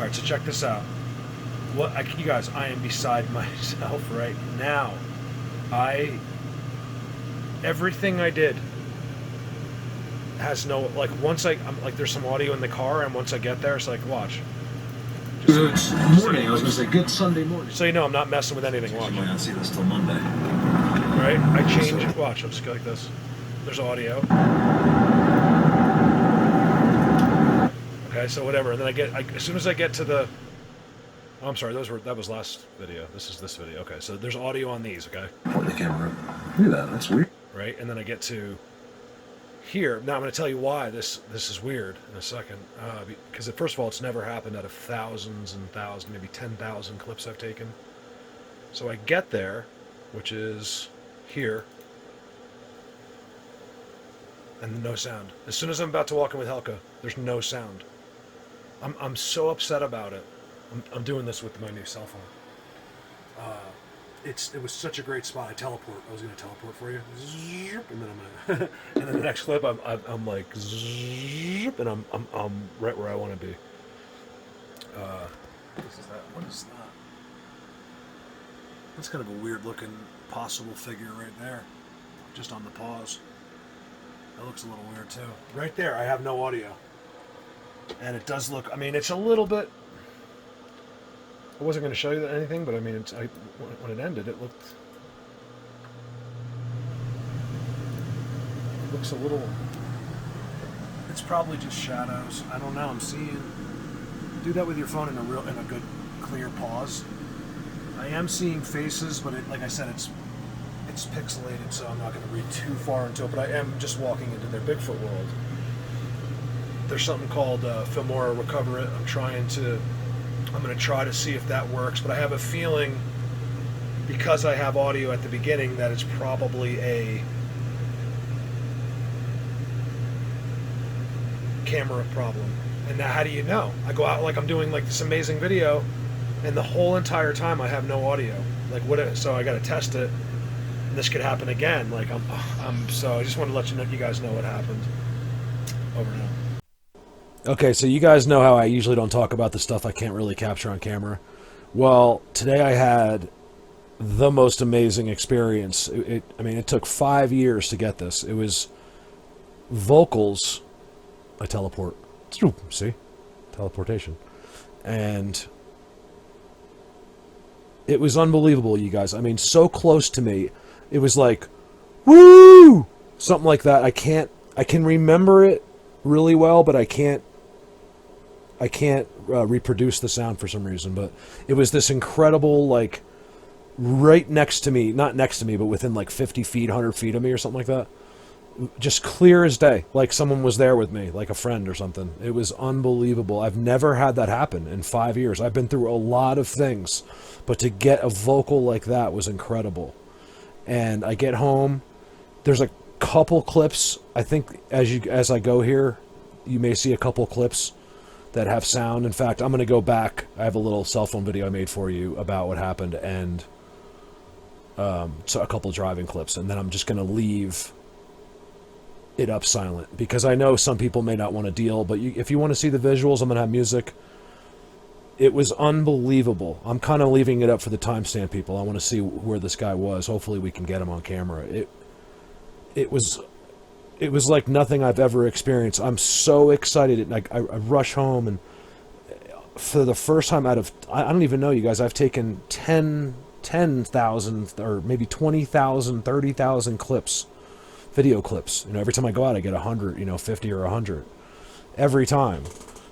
right, so check this out. You guys, I am beside myself right now. Everything I did has no, like, I'm like, there's some audio in the car, and once I get there, it's like, watch. Good morning. I was going to say good Sunday morning. So you know I'm not messing with anything. Watch. You might not see this till Monday. Right? I change. Watch. I'll just go like this. There's audio. Okay, so whatever. And then as soon as I get to the... Oh, I'm sorry. That was last video. This is this video. Okay, so there's audio on these, okay? Point the camera. Look at that. That's weird. Right? And then I get to here. Now I'm going to tell you why this is weird in a second. Because first of all, it's never happened out of thousands and thousands, maybe 10,000 clips I've taken. So I get there, which is here, and no sound. As soon as I'm about to walk in with Helka, there's no sound. I'm so upset about it. I'm doing this with my new cell phone. It was such a great spot. I was going to teleport for you, and then I'm gonna, and then the next clip I'm like, and I'm right where I want to be. What is that? That's kind of a weird looking possible figure right there, just on the pause. That looks a little weird too. Right there, I have no audio, and it does look. I mean, it's a little bit. I wasn't going to show you anything, but I mean, when it ended, it looks a little. It's probably just shadows. I don't know. I'm seeing. Do that with your phone in a good clear pause. I am seeing faces, but like I said, it's pixelated, so I'm not going to read too far into it. But I am just walking into their Bigfoot world. There's something called Filmora Recover It. I'm going to try to see if that works, but I have a feeling, because I have audio at the beginning, that it's probably a camera problem. And now how do you know? I go out like I'm doing like this amazing video, and the whole entire time I have no audio. Like so I got to test it, and this could happen again. Like so I just wanted to let you guys know what happened. Over now. Okay, so you guys know how I usually don't talk about the stuff I can't really capture on camera. Well, today I had the most amazing experience. It took 5 years to get this. It was vocals. I teleport. See? Teleportation. And it was unbelievable, you guys. I mean, so close to me. It was like, woo! Something like that. I can remember it really well, but I can't reproduce the sound for some reason. But it was this incredible, like, right next to me, not next to me, but within like 50 feet, 100 feet of me or something like that. Just clear as day, like someone was there with me, like a friend or something. It was unbelievable. I've never had that happen in 5 years. I've been through a lot of things, but to get a vocal like that was incredible. And I get home, there's a couple clips. I think as I go here, you may see a couple clips that have sound. In fact, I'm going to go back. I have a little cell phone video I made for you about what happened, and so a couple driving clips, and then I'm just going to leave it up silent, because I know some people may not want to deal, but if you want to see the visuals, I'm going to have music. It was unbelievable. I'm kind of leaving it up for the timestamp people. I want to see where this guy was. Hopefully we can get him on camera. It was like nothing I've ever experienced. I'm so excited. I rush home, and for the first time I don't even know, you guys, I've taken 10,000 or maybe 20,000, 30,000 clips. Video clips. Every time I go out, I get 100, 50 or 100 every time.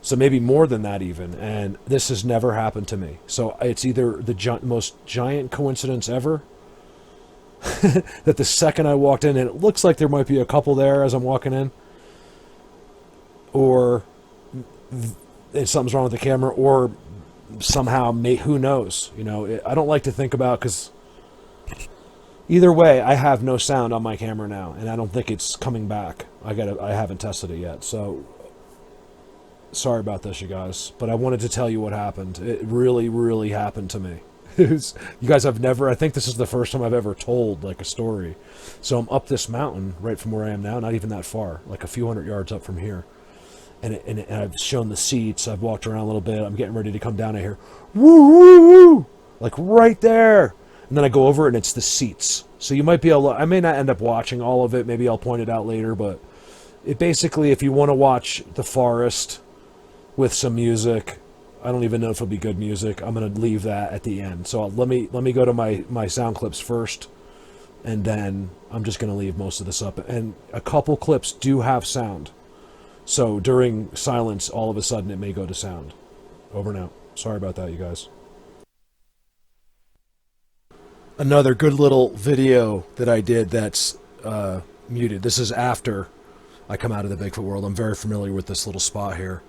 So maybe more than that even. And this has never happened to me. So it's either the most giant coincidence ever, that the second I walked in, and it looks like there might be a couple there as I'm walking in, or something's wrong with the camera, or somehow, who knows? I don't like to think about, because either way, I have no sound on my camera now, and I don't think it's coming back. I haven't tested it yet, so sorry about this, you guys. But I wanted to tell you what happened. It really, really happened to me. You guys have never. I think this is the first time I've ever told like a story. So I'm up this mountain right from where I am now, not even that far, like a few hundred yards up from here, and I've shown the seats. I've walked around a little bit. I'm getting ready to come down. I hear woo woo woo, like right there, and then I go over and it's the seats. So you might be able to, I may not end up watching all of it. Maybe I'll point it out later, but it basically, if you want to watch the forest with some music, I don't even know if it'll be good music. I'm gonna leave that at the end. So let me go to my sound clips first, and then I'm just gonna leave most of this up. And a couple clips do have sound. So during silence, all of a sudden it may go to sound. Over and out. Sorry about that, you guys. Another good little video that I did that's muted. This is after I come out of the Bigfoot world. I'm very familiar with this little spot here.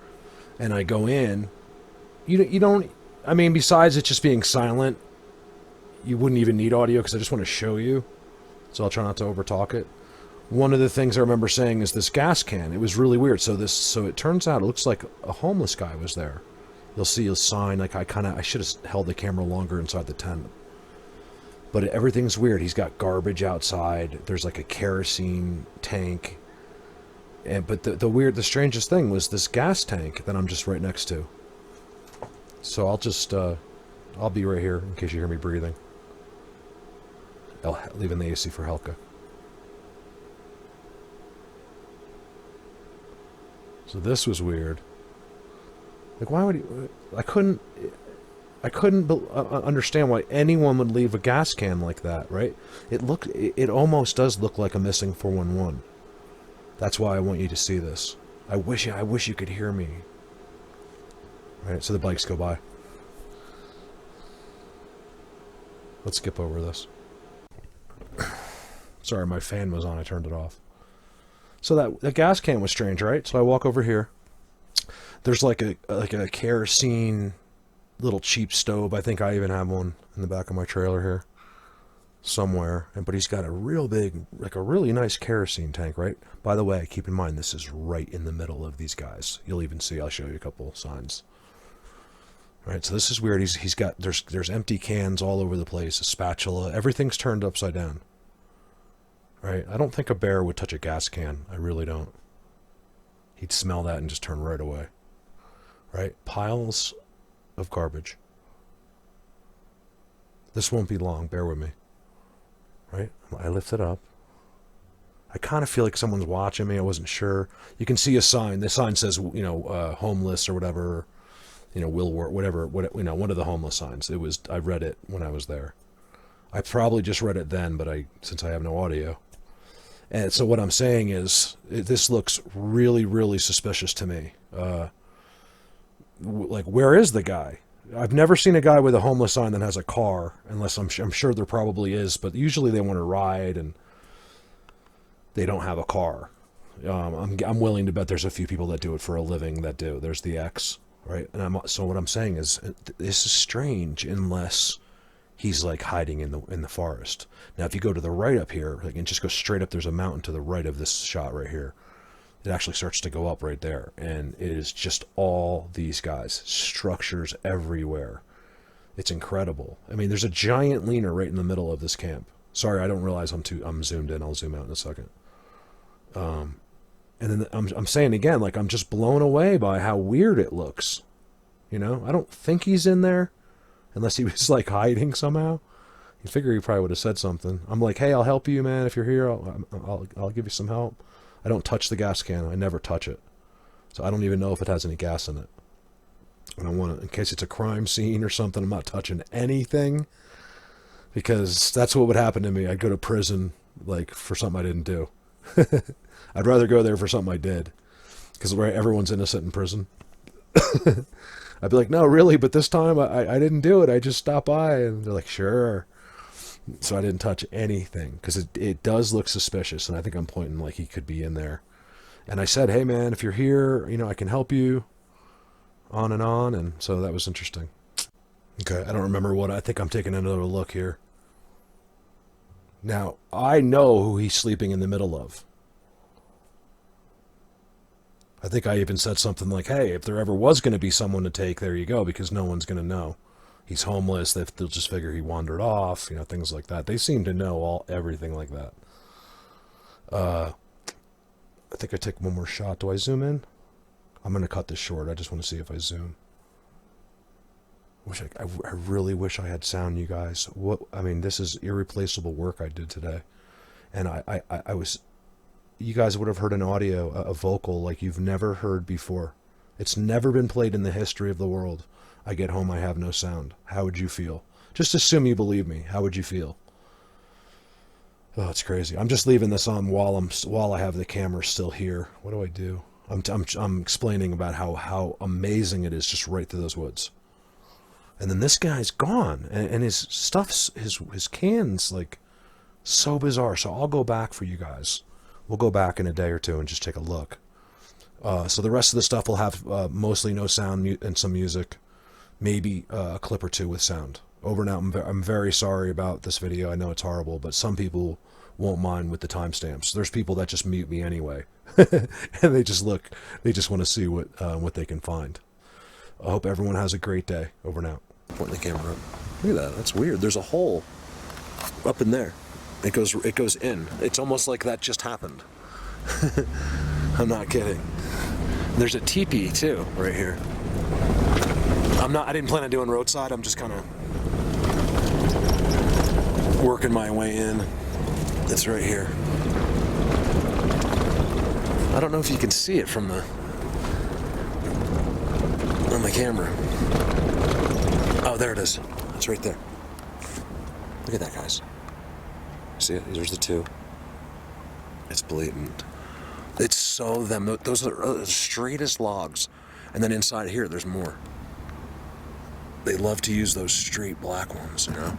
And I go in. You don't, I mean, besides it just being silent, you wouldn't even need audio because I just want to show you. So I'll try not to overtalk it. One of the things I remember saying is this gas can. It was really weird. So it turns out it looks like a homeless guy was there. You'll see a sign. Like I should have held the camera longer inside the tent. But everything's weird. He's got garbage outside. There's like a kerosene tank. But the strangest thing was this gas tank that I'm just right next to. So I'll be right here in case you hear me breathing. Leaving the AC for Helka. So this was weird. Like, why would he? I couldn't understand why anyone would leave a gas can like that, right? It almost does look like a missing 411. That's why I want you to see this. I wish you could hear me. All right, so the bikes go by. Let's skip over this. Sorry, my fan was on. I turned it off. So that gas can was strange, right? So I walk over here. There's like a kerosene little cheap stove. I think I even have one in the back of my trailer here somewhere. But he's got a real big, like a really nice kerosene tank, right? By the way, keep in mind this is right in the middle of these guys. You'll even see. I'll show you a couple signs. All right, so this is weird. He's got there's empty cans all over the place. A spatula. Everything's turned upside down. Right? I don't think a bear would touch a gas can. I really don't. He'd smell that and just turn right away. Right? Piles of garbage. This won't be long. Bear with me. Right? I lift it up. I kind of feel like someone's watching me. I wasn't sure. You can see a sign. The sign says, homeless or whatever. Will work, whatever. One of the homeless signs. I read it when I was there. I probably just read it then, but since I have no audio. And so what I'm saying is, this looks really, really suspicious to me. Like, where is the guy? I've never seen a guy with a homeless sign that has a car, unless I'm sure there probably is, but usually they want to ride and they don't have a car. I'm willing to bet there's a few people that do it for a living that do. There's the X, right? And so what I'm saying is, this is strange unless he's like hiding in the forest. Now, if you go to the right up here, and just go straight up, there's a mountain to the right of this shot right here. It actually starts to go up right there, and it is just all these guys, structures everywhere. It's incredible. I mean, there's a giant leaner right in the middle of this camp. Sorry, I don't realize I'm zoomed in. I'll zoom out in a second. And then I'm saying again, like, I'm just blown away by how weird it looks. I don't think he's in there. Unless he was like hiding somehow. You figure he probably would have said something. I'm like, hey, I'll help you, man. If you're here, I'll give you some help. I don't touch the gas can. I never touch it. So I don't even know if it has any gas in it. I don't want to, in case it's a crime scene or something, I'm not touching anything. Because that's what would happen to me. I'd go to prison, like, for something I didn't do. I'd rather go there for something I did. Because everyone's innocent in prison. I'd be like, no, really, but this time I didn't do it. I just stopped by. And they're like, sure. So I didn't touch anything because it does look suspicious. And I think I'm pointing like he could be in there. And I said, hey, man, if you're here, I can help you. On and on. And so that was interesting. Okay, I don't remember I think I'm taking another look here. Now, I know who he's sleeping in the middle of. I think I even said something like, hey, if there ever was going to be someone to take, there you go, because no one's going to know. He's homeless. They'll just figure he wandered off, things like that. They seem to know everything like that. I think I take one more shot. Do I zoom in? I'm going to cut this short. I just want to see if I zoom. I really wish I had sound, you guys. I mean, this is irreplaceable work I did today. And you guys would have heard an audio, a vocal like you've never heard before. It's never been played in the history of the world. I get home, I have no sound. How would you feel? Just assume you believe me. How would you feel? Oh, it's crazy. I'm just leaving this on while I have the camera still here. What do I do? I'm explaining about how amazing it is just right through those woods. And then this guy's gone, and his stuff's his can's like so bizarre. So I'll go back for you guys. We'll go back in a day or two and just take a look. So the rest of the stuff will have mostly no sound and some music, maybe a clip or two with sound. Over and out. I'm very sorry about this video. I know it's horrible, but some people won't mind with the timestamps. There's people that just mute me anyway, and they just want to see what they can find. I hope everyone has a great day. Over and out. Pointing the camera up. Look at that. That's weird. There's a hole up in there. It goes in. It's almost like that just happened. I'm not kidding. There's a teepee too right here. I didn't plan on doing roadside. I'm just kind of working my way in. It's right here. I don't know if you can see it on the camera. Oh, there it is. It's right there. Look at that, guys. See it? There's the two. It's blatant. It's so them. Those are the straightest logs. And then inside here, there's more. They love to use those straight black ones, you know?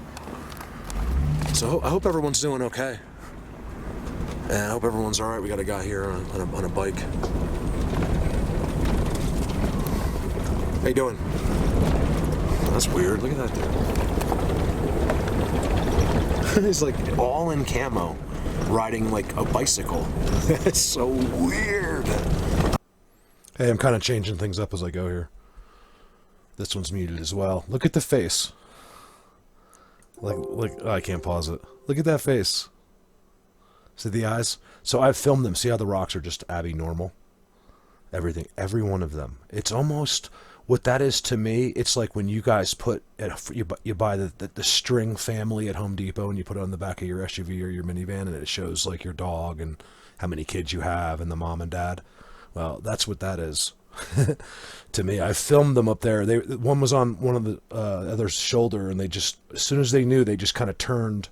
So I hope everyone's doing okay. And I hope everyone's all right. We got a guy here on a bike. How you doing? That's weird. Look at that dude. He's like all in camo, riding like a bicycle. It's so weird. Hey, I'm kind of changing things up as I go here. This one's muted as well. Look at the face. Oh, I can't pause it. Look at that face. See the eyes? So I've filmed them. See how the rocks are just abnormal? Everything, every one of them. It's almost what that is to me. It's like when you guys you buy the string family at Home Depot and you put it on the back of your SUV or your minivan and it shows like your dog and how many kids you have and the mom and dad. Well, that's what that is. To me, I filmed them up there. One was on one of the other's shoulder, and they just, as soon as they knew, they just kind of turned.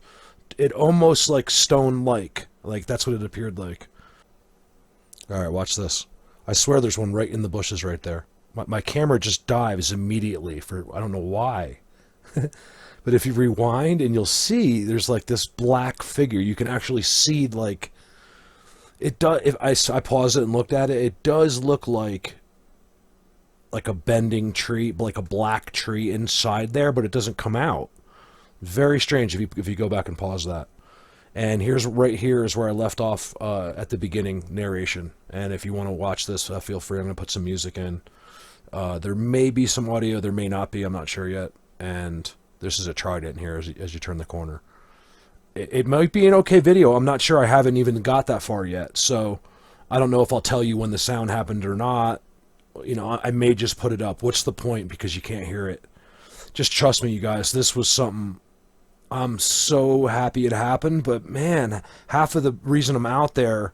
It almost like stone-like. Like that's what it appeared like. All right, watch this. I swear there's one right in the bushes right there. My camera just dives immediately for I don't know why. But if you rewind and you'll see, there's like this black figure. You can actually see like it does. If I paused it and looked at it, it does look like a bending tree, like a black tree inside there, but it doesn't come out. Very strange if you go back and pause that. And right here is where I left off at the beginning narration. And if you want to watch this, feel free. I'm going to put some music in. There may be some audio, there may not be. I'm not sure yet. And this is a trident here as you turn the corner. It might be an okay video. I'm not sure. I haven't even got that far yet. So I don't know if I'll tell you when the sound happened or not. You know, I may just put it up. What's the point? Because you can't hear it. Just trust me, you guys. This was something. I'm so happy it happened. But man, half of the reason I'm out there,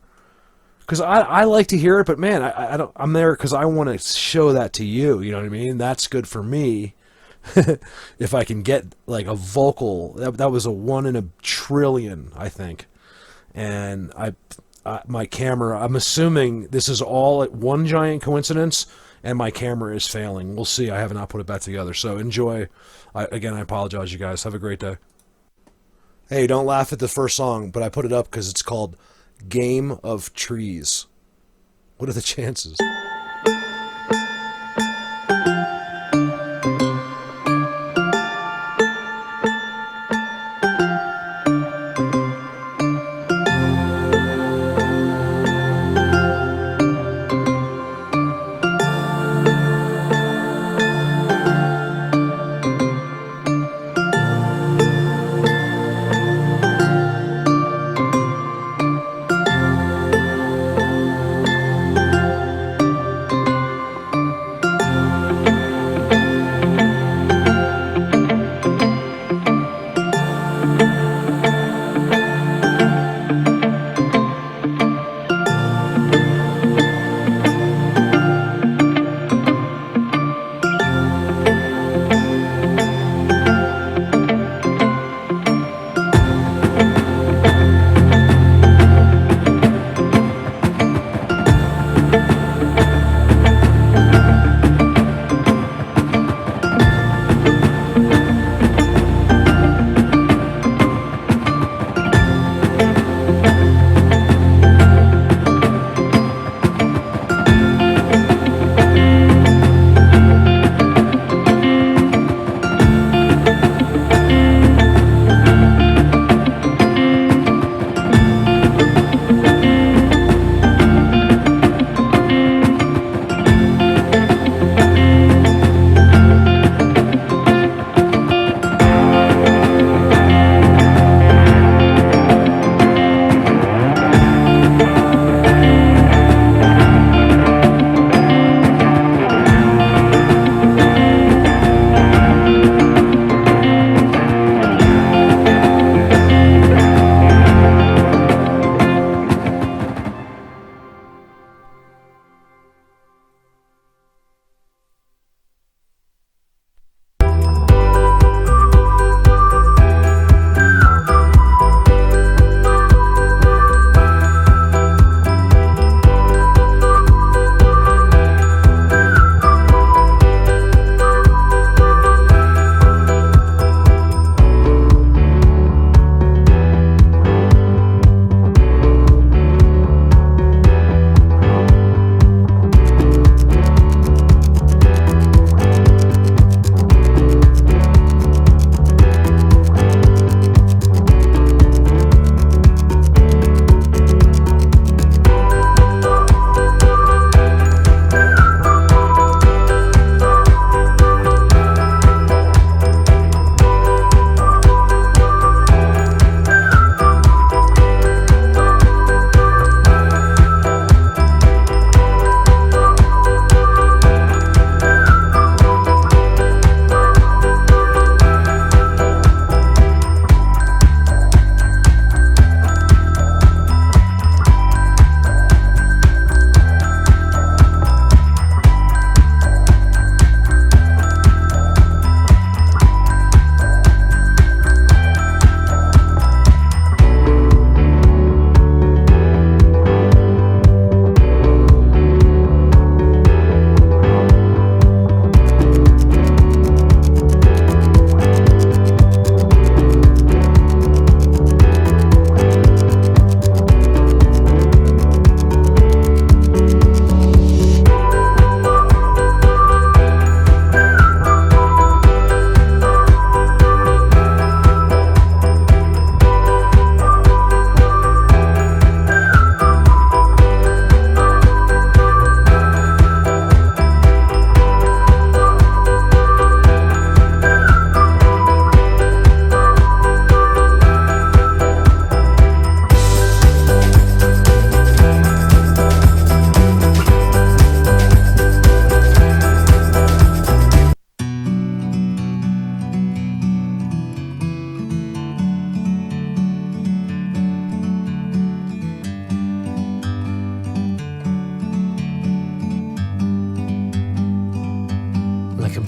because I like to hear it. But man, I'm there because I want to show that to you. You know what I mean? That's good for me. If I can get like a vocal, that was a 1 in a trillion, I think. And my camera, I'm assuming this is all at one giant coincidence, and my camera is failing. We'll see. I have not put it back together. So enjoy. Again, I apologize, you guys. Have a great day. Hey, don't laugh at the first song, but I put it up because it's called Game of Trees. What are the chances?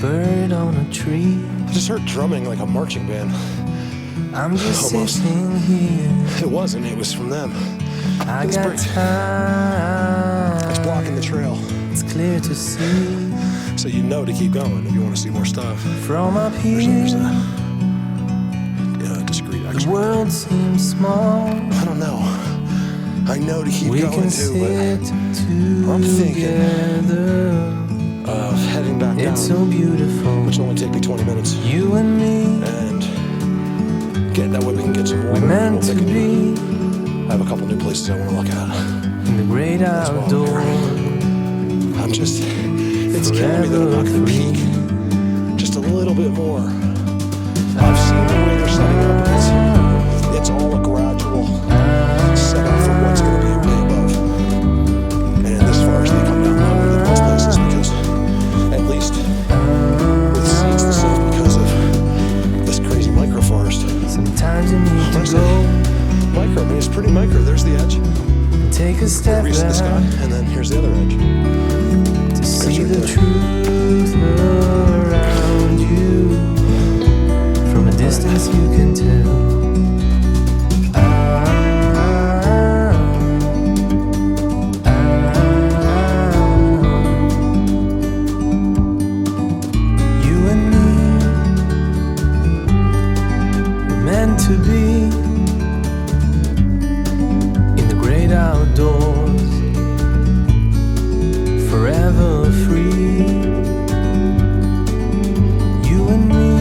bird on a tree. I just heard drumming like a marching band. I'm just Almost. sitting here. It wasn't. It was from them. I It's got pretty- time. It's blocking the trail, It's clear to see so you know to keep going if you want to see more stuff. from up There's here. a discreet The X-ray. world seems small. I don't know. I know to keep We going can too, sit I'm thinking- together. but heading back down, It's so beautiful. which will only take me 20 minutes, You and me, and get that way we can get some we're water. meant We'll to take a- be I have a couple new places I want to look at. in the great That's why I'm here. outdoors. I'm just, it's killing me that I'm not going to peak just a little bit more. I've seen the way they're setting up, and it's all a gradual setup for what's going to be way above. And this far as they come down lower than most places, because at least with seeds and stuff, because of this crazy microforest. Sometimes you need to Honestly, go micro, I mean, it's pretty micro. There's the edge, and take a step reach the sky, back and then here's the other edge. to see right the there. truth around you. From a distance you can tell. You and me, we're meant to be in the great outdoors, forever free. You and me,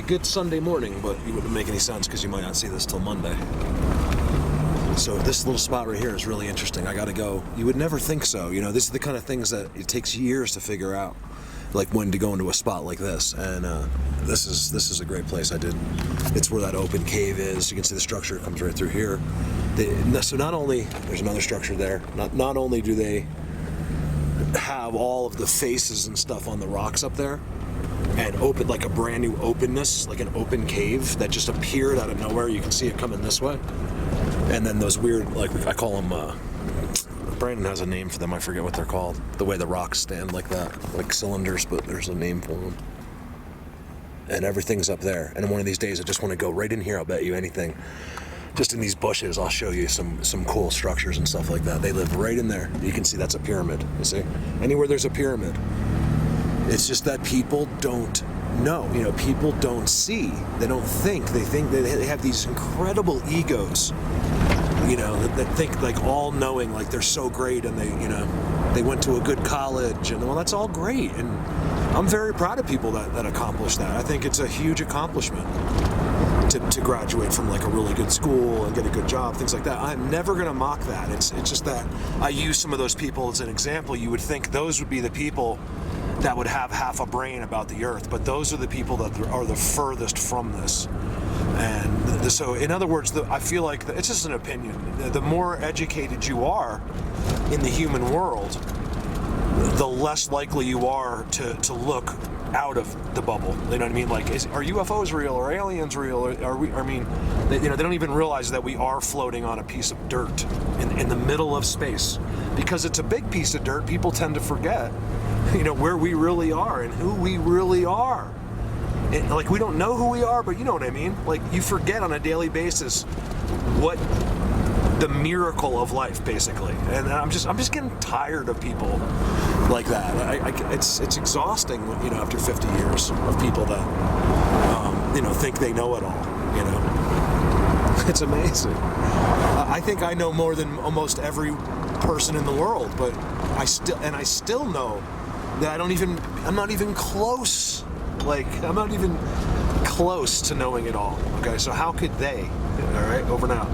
good Sunday morning, but it wouldn't make any sense because you might not see this till Monday. So this little spot right here is really interesting. I gotta go. You would never think so. You know, this is the kind of things that it takes years to figure out, like when to go into a spot like this. And this is a great place. It's where that open cave is. You can see the structure comes right through here. So not only there's another structure there. Not only do they have all of the faces and stuff on the rocks up there, and open like a brand new openness, like an open cave that just appeared out of nowhere. You can see it coming this way, and then those weird, like I call them. Brandon has a name for them. I forget what they're called. The way the rocks stand like that, like cylinders, but there's a name for them. And everything's up there. And one of these days, I just want to go right in here. I'll bet you anything. Just in these bushes, I'll show you some cool structures and stuff like that. They live right in there. You can see that's a pyramid. You see, anywhere there's a pyramid. It's just that people don't know. You know, people don't see. They don't think. They think that they have these incredible egos. You know, that think like all knowing, like they're so great, and they went to a good college, and well, that's all great. And I'm very proud of people that accomplish that. I think it's a huge accomplishment to graduate from like a really good school and get a good job, things like that. I'm never going to mock that. It's just that I use some of those people as an example. You would think those would be the people that would have half a brain about the earth, but those are the people that are the furthest from this. And so, in other words, I feel like it's just an opinion. The more educated you are in the human world, the less likely you are to look out of the bubble. You know what I mean? Like, are UFOs real? Are aliens real? Are we? I mean, they don't even realize that we are floating on a piece of dirt in the middle of space. Because it's a big piece of dirt, people tend to forget, you know, where we really are and who we really are. And, like, we don't know who we are, but you know what I mean? Like, you forget on a daily basis what the miracle of life, basically. And I'm just getting tired of people like that. It's exhausting, you know, after 50 years of people that, you know, think they know it all, you know. It's amazing. I think I know more than almost every person in the world, but I still know that I'm not even close. Like, I'm not even close to knowing it all. Okay, so how could they? All right, over now.